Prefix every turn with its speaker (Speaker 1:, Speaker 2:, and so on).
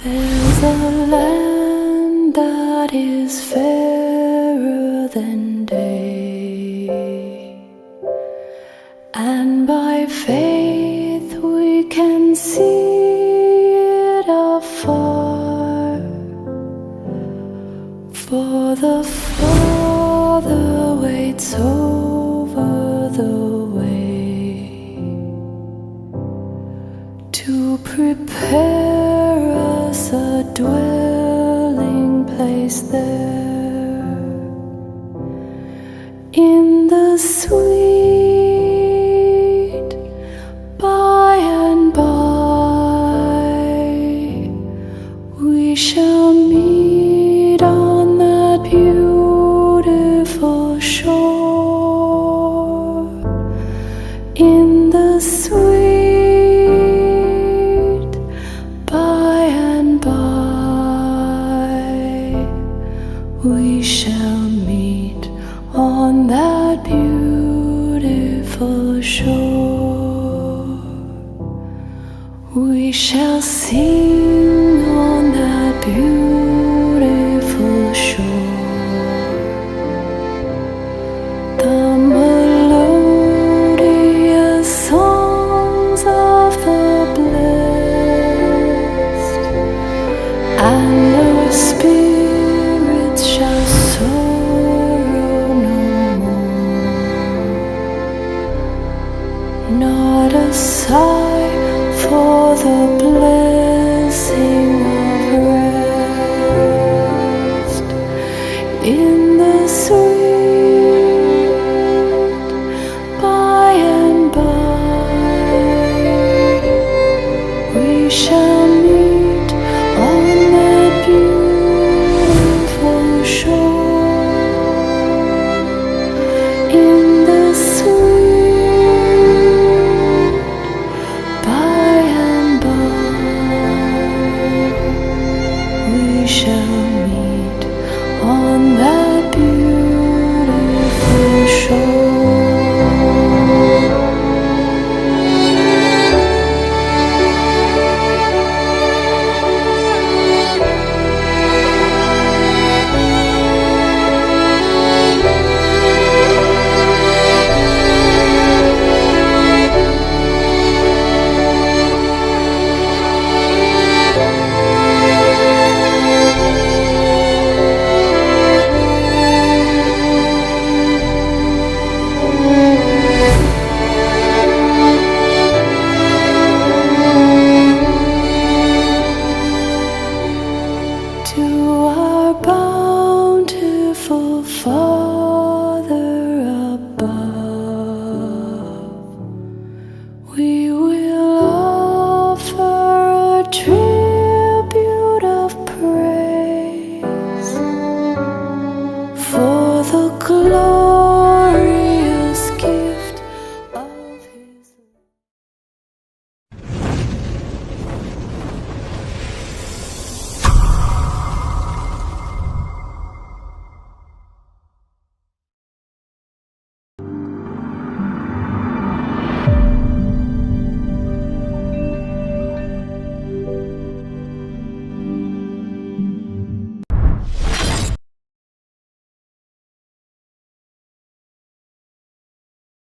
Speaker 1: There's a land that is fairer than day, and by faith we can see it afar. For the Father waits over the way to prepare us a dwelling place there, in the sweet by and by. We shall meet on that beautiful shore, in the sweet by and by. We shall meet on that beautiful shore. We shall sing on that beautiful shore the melodious songs of the blessed, and our spirits shall sorrow no more. Not a sigh for the blessing of rest, in the sweet by and by. We shall meet on that beautiful shore, in the sweet by and by. We shall meet on that beautiful shore. To our bountiful Father,